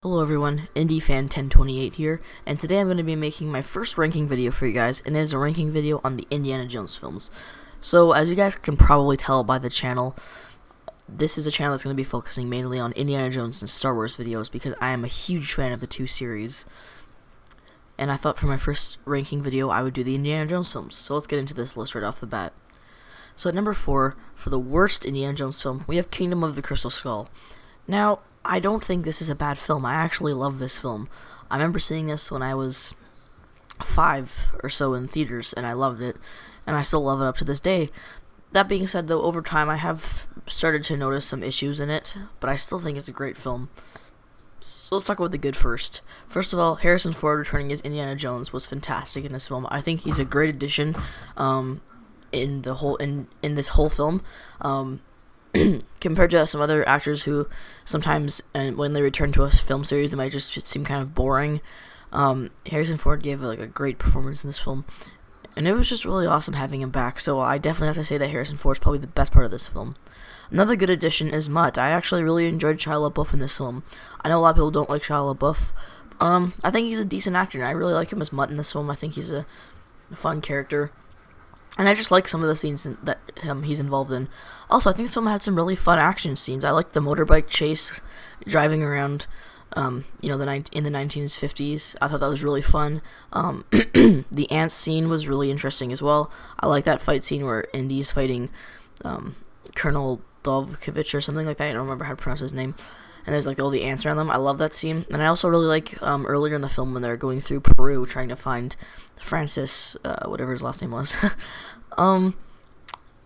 Hello everyone, IndieFan1028 here, and today I'm going to be making my first ranking video for you guys, and it is a ranking video on the Indiana Jones films. So, as you guys can probably tell by the channel, this is a channel that's going to be focusing mainly on Indiana Jones and Star Wars videos, because I am a huge fan of the two series. And I thought for my first ranking video, I would do the Indiana Jones films. So let's get into this list right off the bat. So at number 4, for the worst Indiana Jones film, we have Kingdom of the Crystal Skull. Now, I don't think this is a bad film. I actually love this film. I remember seeing this when I was 5 or so in theaters, and I loved it, and I still love it up to this day. That being said, though, over time I have started to notice some issues in it, but I still think it's a great film. So let's talk about the good first. First of all, Harrison Ford returning as Indiana Jones was fantastic in this film. I think he's a great addition in this whole film. Compared to some other actors who sometimes, and when they return to a film series, they might just seem kind of boring. Harrison Ford gave a great performance in this film, and it was just really awesome having him back. So I definitely have to say that Harrison Ford is probably the best part of this film. Another good addition is Mutt. I actually really enjoyed Shia LaBeouf in this film. I know a lot of people don't like Shia LaBeouf. I think he's a decent actor, and I really like him as Mutt in this film. I think he's a fun character. And I just like some of the scenes that he's involved in. Also, I think this film had some really fun action scenes. I liked the motorbike chase, driving around, in the 1950s. I thought that was really fun. The ants scene was really interesting as well. I like that fight scene where Indy's fighting Colonel Dovkovich or something like that. I don't remember how to pronounce his name. And there's all the ants around them. I love that scene. And I also really like earlier in the film when they're going through Peru trying to find Francis, whatever his last name was.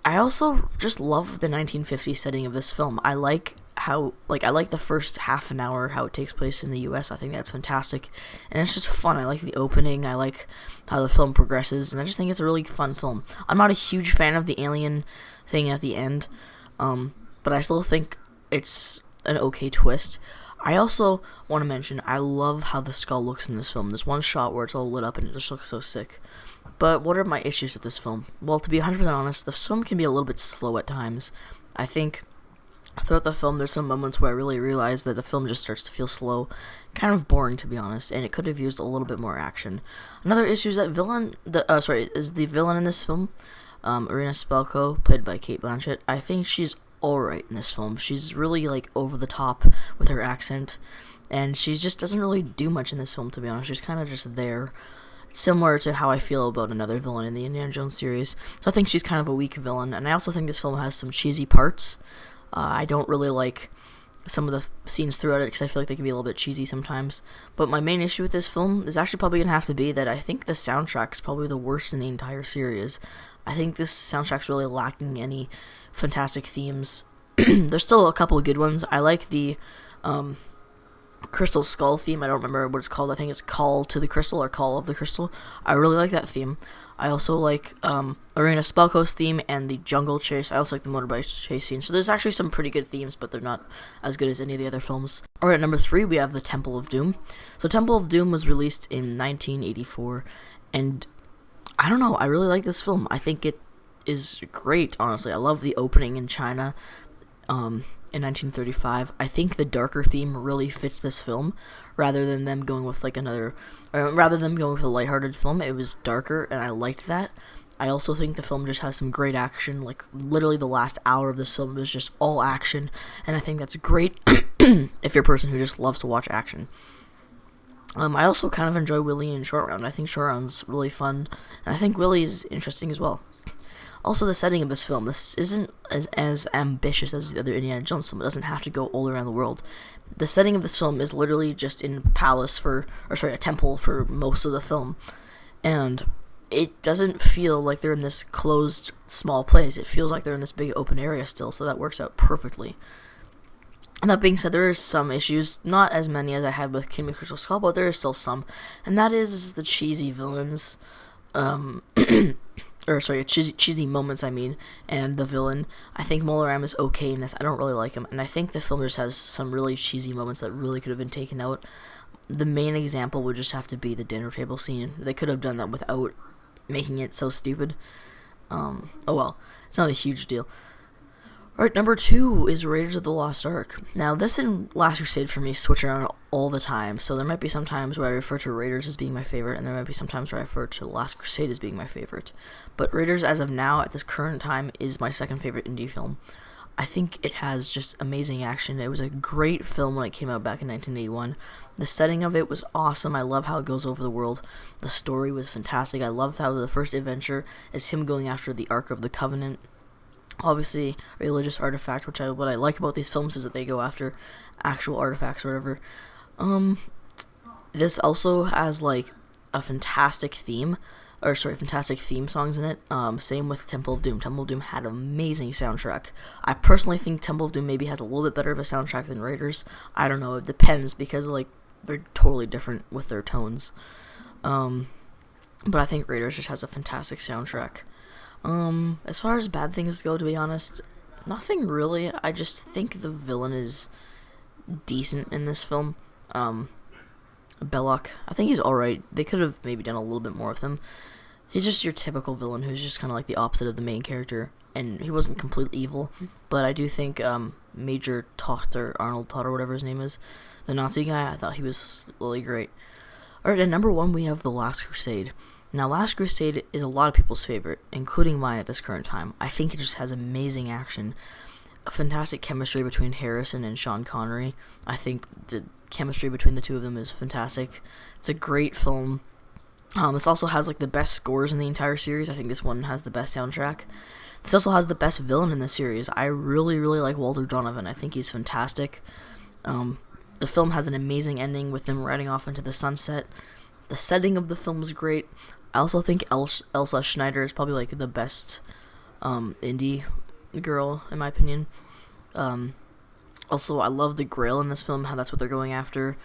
I also just love the 1950s setting of this film. I like the first half an hour, how it takes place in the US. I think that's fantastic. And it's just fun. I like the opening. I like how the film progresses. And I just think it's a really fun film. I'm not a huge fan of the alien thing at the end. But I still think it's an okay twist. I also want to mention, I love how the skull looks in this film. There's one shot where it's all lit up and it just looks so sick. But what are my issues with this film? Well, to be 100% honest, the film can be a little bit slow at times. I think throughout the film there's some moments where I really realize that the film just starts to feel slow, kind of boring to be honest, and it could have used a little bit more action. Another issue is that the villain in this film, Irina Spalko, played by Cate Blanchett. I think she's alright in this film. She's really over the top with her accent, and she just doesn't really do much in this film, to be honest. She's kind of just there, similar to how I feel about another villain in the Indiana Jones series. So I think she's kind of a weak villain, and I also think this film has some cheesy parts. I don't really like some of the scenes throughout it because I feel like they can be a little bit cheesy sometimes. But my main issue with this film is actually probably going to have to be that I think the soundtrack is probably the worst in the entire series. I think this soundtrack's really lacking any fantastic themes. There's still a couple of good ones. I like the Crystal Skull theme. I don't remember what it's called. I think it's Call to the Crystal or Call of the Crystal. I really like that theme. I also like Irina Spalko's theme and the jungle chase. I also like the motorbike chase scene. So there's actually some pretty good themes, but they're not as good as any of the other films. Alright, at number 3, we have the Temple of Doom. So Temple of Doom was released in 1984, and I don't know, I really like this film. I think it is great, honestly. I love the opening in China in 1935. I think the darker theme really fits this film, rather than them going with rather than going with a lighthearted film. It was darker, and I liked that. I also think the film just has some great action. Literally the last hour of this film is just all action, and I think that's great if you're a person who just loves to watch action. I also kind of enjoy Willie in Short Round. I think Short Round's really fun, and I think Willie is interesting as well. Also, the setting of this film, this isn't as ambitious as the other Indiana Jones film. It doesn't have to go all around the world. The setting of this film is literally just in a temple for most of the film. And it doesn't feel like they're in this closed, small place. It feels like they're in this big open area still, so that works out perfectly. And that being said, there are some issues, not as many as I had with Kingdom of the Crystal Skull, but there are still some. And that is the cheesy villains. Cheesy moments, and the villain. I think Mola Ram is okay in this. I don't really like him, and I think the film just has some really cheesy moments that really could have been taken out. The main example would just have to be the dinner table scene. They could have done that without making it so stupid. Oh well, it's not a huge deal. Alright, number 2 is Raiders of the Lost Ark. Now, this and Last Crusade for me switch around all the time, so there might be some times where I refer to Raiders as being my favorite, and there might be some times where I refer to Last Crusade as being my favorite. But Raiders, as of now, at this current time, is my second favorite indie film. I think it has just amazing action. It was a great film when it came out back in 1981. The setting of it was awesome. I love how it goes over the world. The story was fantastic. I loved how the first adventure is him going after the Ark of the Covenant. Obviously, a religious artifact, what I like about these films is that they go after actual artifacts or whatever. This also has like a fantastic theme songs in it. Same with Temple of Doom. Temple of Doom had an amazing soundtrack. I personally think Temple of Doom maybe has a little bit better of a soundtrack than Raiders. I don't know, it depends, because like they're totally different with their tones. But I think Raiders just has a fantastic soundtrack. As far as bad things go, to be honest, nothing really. I just think the villain is decent in this film. Belloc, I think he's alright. They could have maybe done a little bit more with him. He's just your typical villain who's just kind of like the opposite of the main character, and he wasn't completely evil. But I do think Major Tochter, Arnold Totter, whatever his name is, the Nazi guy, I thought he was really great. Alright, at number 1 we have The Last Crusade. Now, Last Crusade is a lot of people's favorite, including mine at this current time. I think it just has amazing action, a fantastic chemistry between Harrison and Sean Connery. I think the chemistry between the two of them is fantastic. It's a great film. This also has like the best scores in the entire series. I think this one has the best soundtrack. This also has the best villain in the series. I really, really like Walter Donovan. I think he's fantastic. The film has an amazing ending with them riding off into the sunset. The setting of the film is great. I also think Elsa Schneider is probably like the best indie girl, in my opinion. Also, I love the Grail in this film, how that's what they're going after.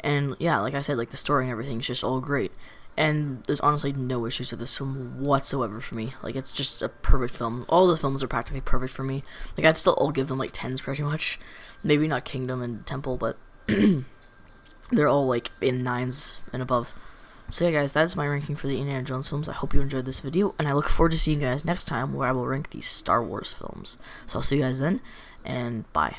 And yeah, like I said, like the story and everything is just all great. And there's honestly no issues with this film whatsoever for me. Like, it's just a perfect film. All the films are practically perfect for me. Like, I'd still all give them like 10s pretty much. Maybe not Kingdom and Temple, but they're all like in 9s and above. So yeah, guys, that's my ranking for the Indiana Jones films. I hope you enjoyed this video, and I look forward to seeing you guys next time, where I will rank the Star Wars films. So I'll see you guys then, and bye.